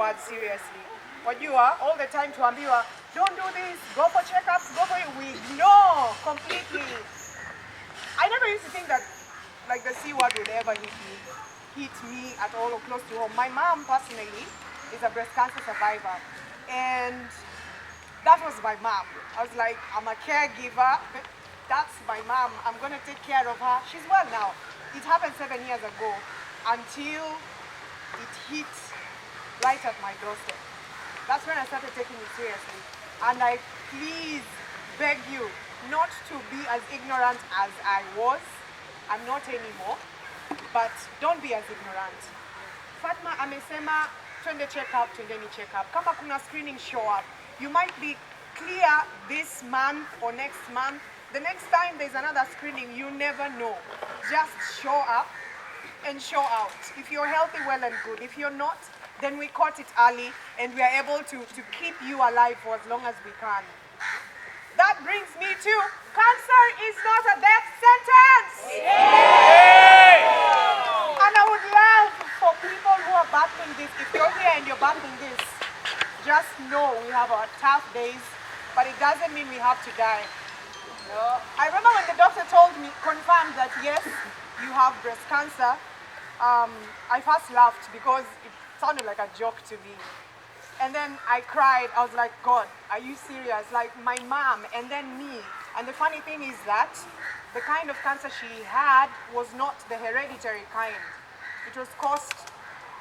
word seriously. Wajua, all the time tuambiwa, don't do this, go for checkups, go for it. We ignore completely. I never used to think that like the C word would ever hit me at all or close to home. My mom personally is a breast cancer survivor, and that was my mom. I was like, I'm a caregiver. That's my mom. I'm gonna take care of her. She's well now. It happened 7 years ago until it hit right at my doorstep. That's when I started taking it seriously. And I please beg you not to be as ignorant as I was. I'm not anymore, but don't be as ignorant. Fatma amesema twende check up, twendeni check up. Kama kuna screening, show up. You might be clear this month or next month. The next time there's another screening, you never know. Just show up and show out. If you're healthy, well and good. If you're not, then we caught it early and we are able to keep you alive for as long as we can. That brings me to cancer is not a death sentence. Yay! And I would love for people who are battling this, if you're here and you're battling this, just know we have our tough days, but it doesn't mean we have to die. I remember when the doctor told me, confirmed that yes, you have breast cancer, I first laughed because it sounded like a joke to me. And then I cried. I was like, God, are you serious? Like my mom and then me. And the funny thing is that the kind of cancer she had was not the hereditary kind. It was caused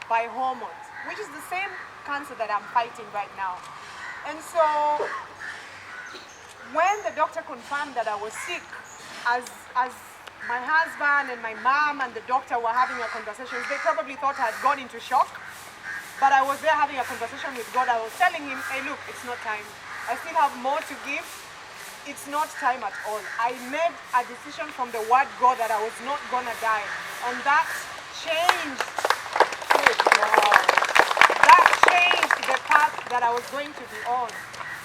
by hormones, which is the same cancer that I'm fighting right now. And so when the doctor confirmed that I was sick, as my husband and my mom and the doctor were having a conversation, they probably thought I had gone into shock. But I was there having a conversation with God. I was telling him, hey, look, it's not time. I still have more to give. It's not time at all. I made a decision from the word God that I was not gonna die. And that changed the path that I was going to be on.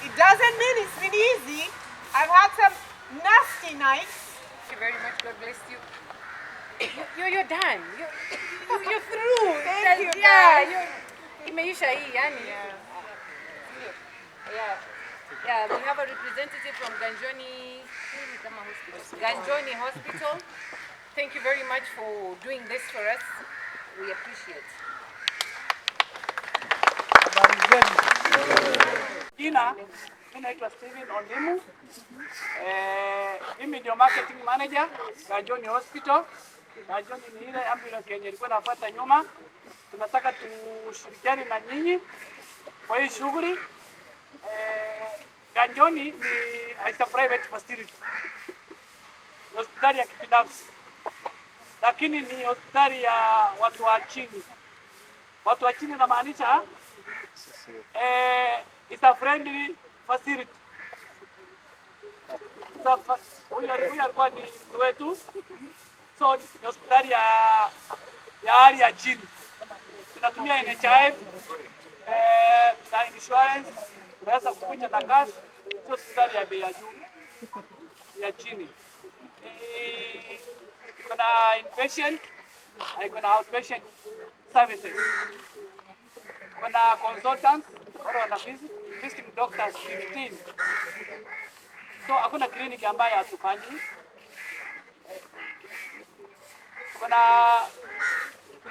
It doesn't mean it's been easy. I've had some nasty nights. Thank you very much. God bless you. You're done. You're through. Thank you, yeah, imeisha hii yani. Yeah, we have a representative from Ganjoni Hospital. Thank you very much for doing this for us. We appreciate. Jina, mimi naitwa Steven Ondimu. Mimi ndio marketing manager Ganjoni Hospital. Ganjoni ni ile ambulance yenye ilikuwa inafuata nyuma. Tunataka tushirikiane na nyinyi kwa hii shughuli. Ganjoni ni a private facility. Hospitali ya kibinafsi. Lakini ni hospitali ya watu wa chini. Watu wa chini namaanisha it's a friendly facility. Huyu alikuwa ni wetu. So ni hospitali ya hali ya chini. Tunatumia NHIF na insurance. Tunaweza kukuja na cash. Sio hospitali ya bei ya juu, ya chini. Kuna inpatient, kuna outpatient services. Kuna consultants, wana visiting doctors 15. So hakuna kliniki ambayo hatufanyi. Kuna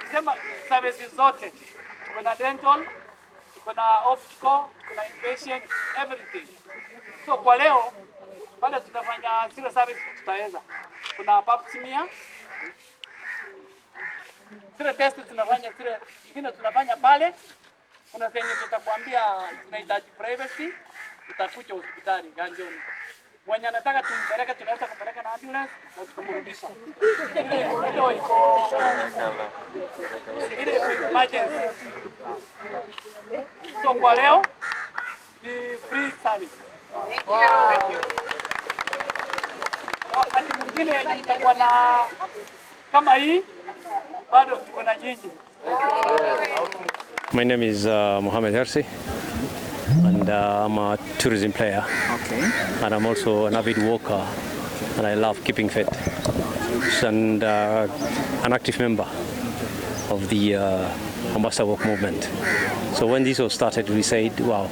kusema services zote. Kuna dental, kuna optical, kuna inpatient, everything. So kwa leo baada tutafanya zile service tutaweza. Kuna pap smear. Zile test tunafanya zile nyingine tunafanya pale. Kuna zenye tutakwambia tunahitaji privacy, utakuja hospitali Ganjoni. Mwenye anataka tumpeleke tunaweza kumpeleka na ambulance na tukamrudisha. Ile emergency. So kwa leo ni free service. Thank you. Wakati mwingine itakuwa na kama hii bado tuko na nyinyi. My name is Mohammed Hersi, and I'm a tourism player. Okay. And I'm also an avid walker, and I love keeping fit. And an active member of the Mombasa Walk movement. So when this was started, we said, wow,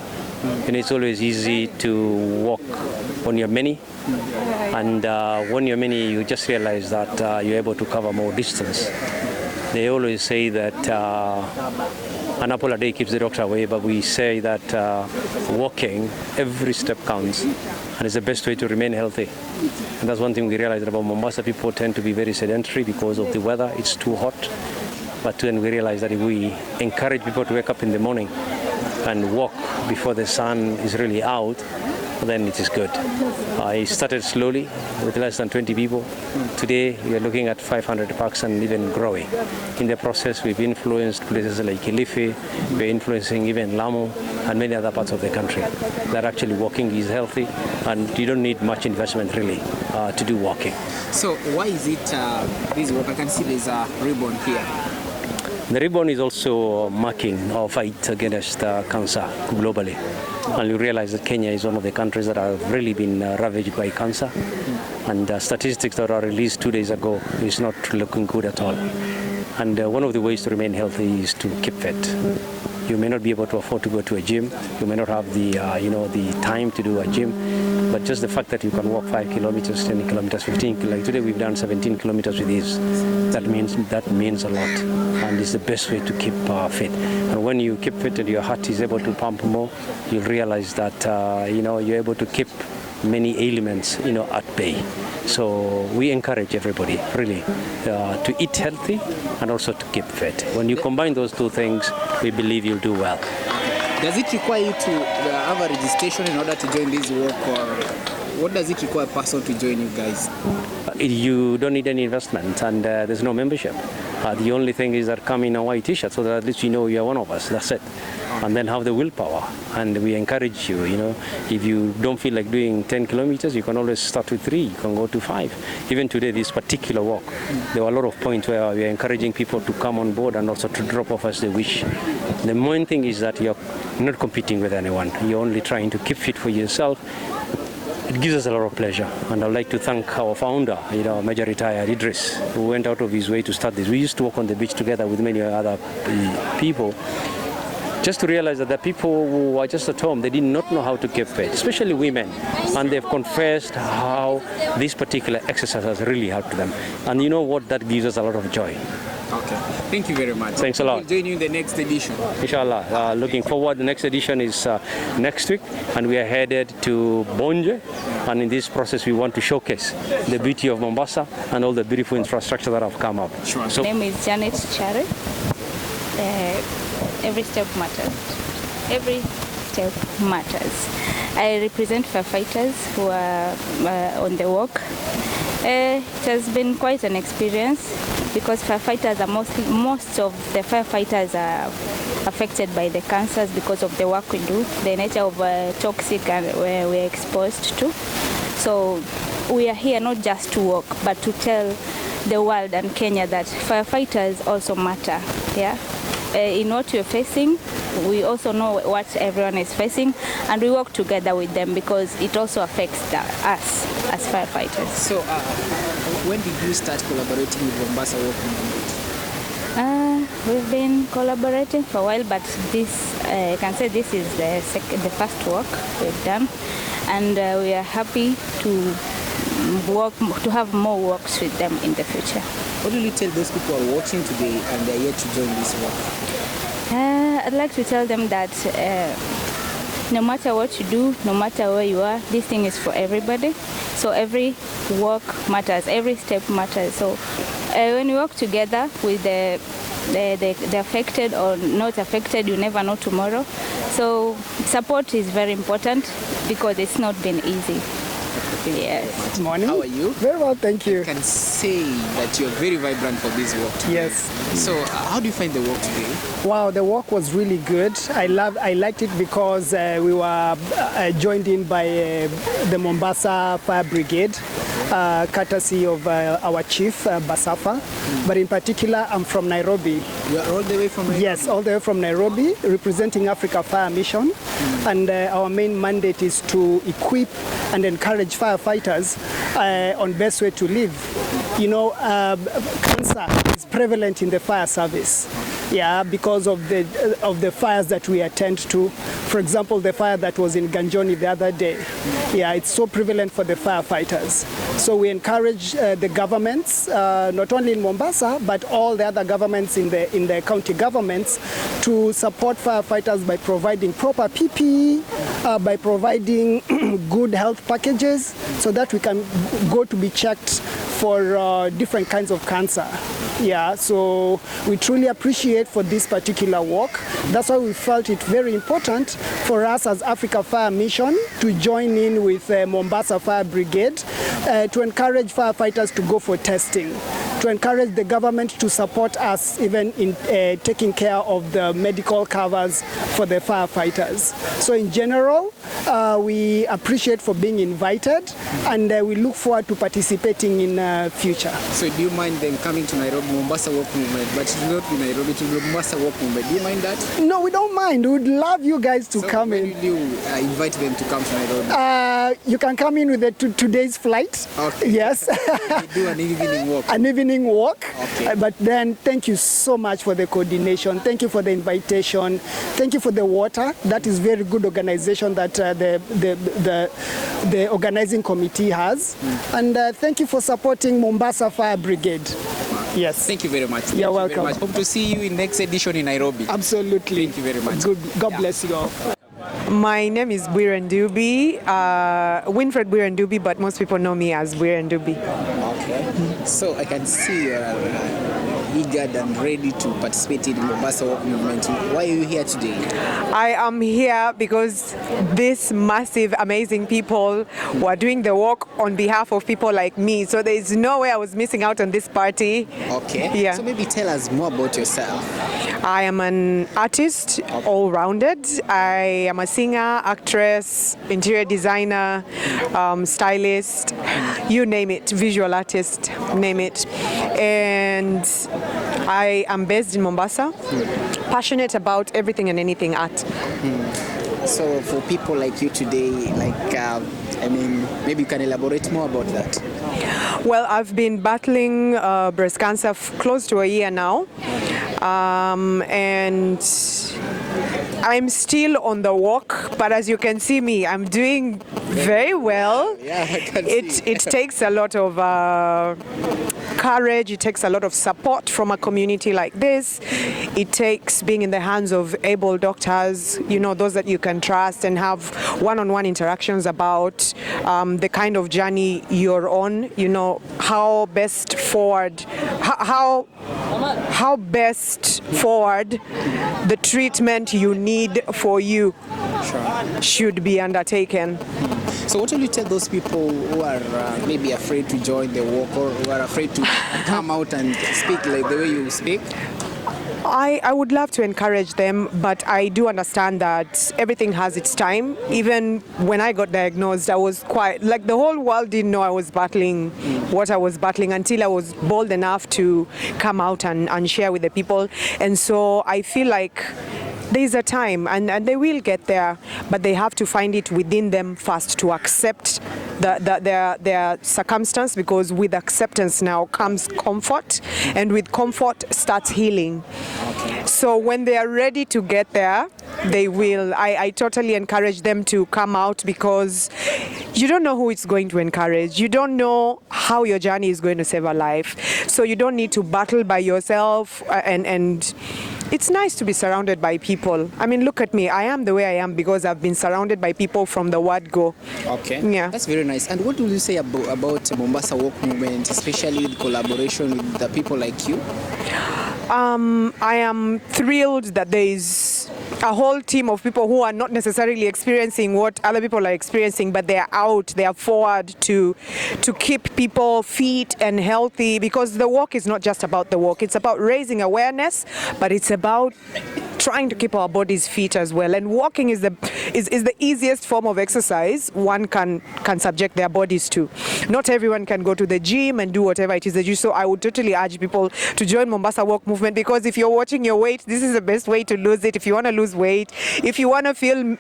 it's always easy to walk when you're many. And when you're many, you just realize that you're able to cover more distance. They always say that an apple a day keeps the doctor away, but we say that walking, every step counts, and it's the best way to remain healthy. And that's one thing we realized about Mombasa. People tend to be very sedentary because of the weather. It's too hot. But then we realized that if we encourage people to wake up in the morning and walk before the sun is really out, then it is good. I started slowly with less than 20 people. Today we are looking at 500 parks and even growing. In the process, we've influenced places like Kilifi, we're influencing even Lamu and many other parts of the country. That actually walking is healthy, and you don't need much investment really to do walking. So why is it this walk? I can see there's a ribbon here. The ribbon is also marking our fight against cancer globally. And you realize that Kenya is one of the countries that have really been ravaged by cancer. And statistics that are released 2 days ago is not looking good at all. And one of the ways to remain healthy is to keep fit. You may not be able to afford to go to a gym. You may not have the the time to do a gym. But just the fact that you can walk 5 kilometers, 10 kilometers, 15 kilometers. Like today we've done 17 kilometers with ease. That means a lot. And it's the best way to keep fit. And when you keep fit and your heart is able to pump more, you'll realize that you're able to keep many ailments at bay. So we encourage everybody really to eat healthy and also to keep fit. When you combine those two things, we believe you'll do well. Does it require you to have a registration in order to join this walk, or what does it require a person to join you guys? You don't need any investment, and there's no membership. The only thing is that come in a white t-shirt so that at least you know you're one of us. That's it. And then have the willpower. And we encourage you, if you don't feel like doing 10 kilometers, you can always start with 3, you can go to 5. Even today, this particular walk, there were a lot of points where we are encouraging people to come on board and also to drop off as they wish. The main thing is that you're not competing with anyone. You're only trying to keep fit for yourself. It gives us a lot of pleasure, and I'd like to thank our founder, Major Retired Idris, who went out of his way to start this. We used to walk on the beach together with many other people, just to realize that the people who are just at home, they did not know how to keep fit, especially women, and they've confessed how this particular exercise has really helped them. And you know what? That gives us a lot of joy. Okay. Thank you very much. Thanks a lot. We'll join you in the next edition. Inshallah. Looking forward. The next edition is next week, and we are headed to Bwire. And in this process, we want to showcase the beauty of Mombasa and all the beautiful infrastructure that have come up. Sure. My name is Janet Chare. Every step matters. Every step matters. I represent firefighters who are on the walk. It has been quite an experience because firefighters are most of the firefighters are affected by the cancers because of the work we do, the nature of toxic and where we're exposed to. So we are here not just to walk, but to tell the world and Kenya that firefighters also matter. Yeah. In what we're facing, we also know what everyone is facing, and we work together with them because it also affects us as firefighters. So, when did you start collaborating with Mombasa Walk Movement? We've been collaborating for a while, but this I can say this is the first walk we've done, and we are happy to have more walks with them in the future. What will you tell those people who are watching today and they are yet to join this walk? I'd like to tell them that no matter what you do, no matter where you are, this thing is for everybody. So every walk matters, every step matters. So when we work together with the affected or not affected, you never know tomorrow. So support is very important because it's not been easy. Yes. Good morning. How are you? Very well, thank you. I can say that you're very vibrant for this walk today. Yes. So how do you find the walk today? Wow, the walk was really good. I liked it because we were joined in by the Mombasa Fire Brigade, courtesy of our chief, Basafa. But in particular, I'm from Nairobi. You are all the way from Nairobi? Yes, all the way from Nairobi, representing Africa Fire Mission. And our main mandate is to equip and encourage firefighters on best way to live. cancer is prevalent in the fire service. Yeah, because of the fires that we attend to. For example, the fire that was in Ganjoni the other day. Yeah, it's so prevalent for the firefighters. So we encourage the governments, not only in Mombasa, but all the other governments in the county governments, to support firefighters by providing proper PPE, by providing good health packages, so that we can go to be checked for different kinds of cancer. Yeah, so we truly appreciate for this particular work. That's why we felt it very important for us as Africa Fire Mission to join in with Mombasa Fire Brigade to encourage firefighters to go for testing, to encourage the government to support us even in taking care of the medical covers for the firefighters. So in general, we appreciate for being invited, and we look forward to participating in future. So do you mind them coming to Nairobi, Mombasa Walk Movement, but it will not be Nairobi, to Mombasa Walk Movement? Do you mind that? No, we don't mind. We would love you guys to come in. When will you invite them to come to Nairobi? You can come in with the today's flight. Okay. Yes. Do an evening walk. An evening walk. Okay. But then thank you so much for the coordination. Thank you for the invitation. Thank you for the water. That is very good organization that the organizing committee has. And thank you for supporting Mombasa Fire Brigade. Yes. Thank you very much. You're welcome. Very much. Hope to see you in next edition in Nairobi. Absolutely. Thank you very much. Good. God bless you all. My name is Bwire Ndubi, Winfred Bwire Ndubi, but most people know me as Bwire Ndubi. Okay. So I can see you are eager and ready to participate in the Mombasa Walk Movement. Why are you here today? I am here because these massive, amazing people were doing the walk on behalf of people like me. So there is no way I was missing out on this party. Okay. Yeah. So maybe tell us more about yourself. I am an artist, all-rounded. I am a singer, actress, interior designer, stylist, you name it, visual artist, name it. And I am based in Mombasa, passionate about everything and anything art. So for people like you today, maybe you can elaborate more about that. Well, I've been battling breast cancer close to a year now. And I'm still on the walk, but as you can see me, I'm doing very well. Yeah, I can see. It takes a lot of courage, it takes a lot of support from a community like this. It takes being in the hands of able doctors, those that you can trust and have one-on-one interactions about the kind of journey you're on, how best forward the treatment you need for you should be undertaken. So what will you tell those people who are maybe afraid to join the walk, or who are afraid to come out and speak like the way you speak? I would love to encourage them, but I do understand that everything has its time. Even when I got diagnosed, I was quite, the whole world didn't know I was battling what I was battling until I was bold enough to come out and share with the people. And so I feel like there's a time, and they will get there, but they have to find it within them first to accept their circumstance, because with acceptance now comes comfort, and with comfort starts healing. So when they are ready to get there, they will. I totally encourage them to come out, because you don't know who it's going to encourage. You don't know how your journey is going to save a life. So you don't need to battle by yourself, and it's nice to be surrounded by people. I mean, look at me. I am the way I am because I've been surrounded by people from the word go. Okay. Yeah. That's very nice. And what will you say about Mombasa Walk Movement, especially with collaboration with the people like you? I am thrilled that there is a whole team of people who are not necessarily experiencing what other people are experiencing, but they are out, they are forward to keep people fit and healthy, because the walk is not just about the walk. It's about raising awareness, but it's about trying to keep our bodies fit as well. And walking is the easiest form of exercise one can subject their bodies to. Not everyone can go to the gym and do whatever it is that you. So I would totally urge people to join Mombasa Walk Movement, because if you're watching your weight, this is the best way to lose it. If you want to lose weight, if you want to feel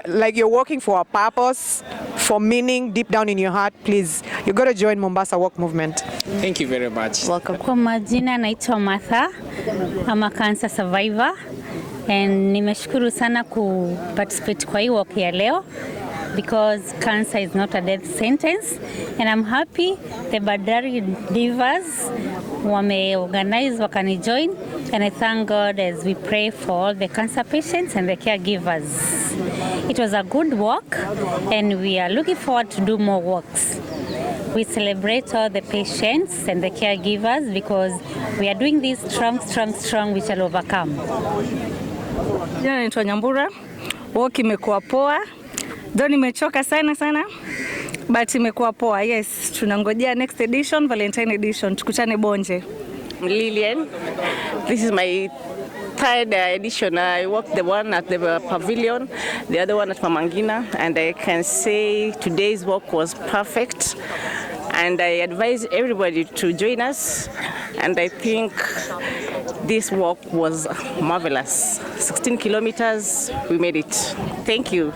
like you're walking for a purpose, for meaning deep down in your heart, please, you got to join Mombasa Walk Movement. Thank you very much. Welcome. Kwa majina naitwa Martha. I'm a cancer survivor and nimeshukuru sana ku participate kwa hii walk ya leo, because cancer is not a death sentence, and I'm happy the Badari Divas wame-organize wakani join, and I thank God as we pray for all the cancer patients and the caregivers. It was a good walk and we are looking forward to do more walks. We celebrate all the patients and the caregivers because we are doing this strong, we shall overcome. Jina naitwa Nyambura. Walk imekuwa poa. Though nimechoka sana. But imekuwa poa. Yes, tunangojea next edition, Valentine edition. Tukutane Bonje. Lillian. This is my third edition. I walked the one at the pavilion, the other one at Mamangina, and I can say today's walk was perfect. And I advise everybody to join us. And I think this walk was marvelous. 16 kilometers, we made it. Thank you.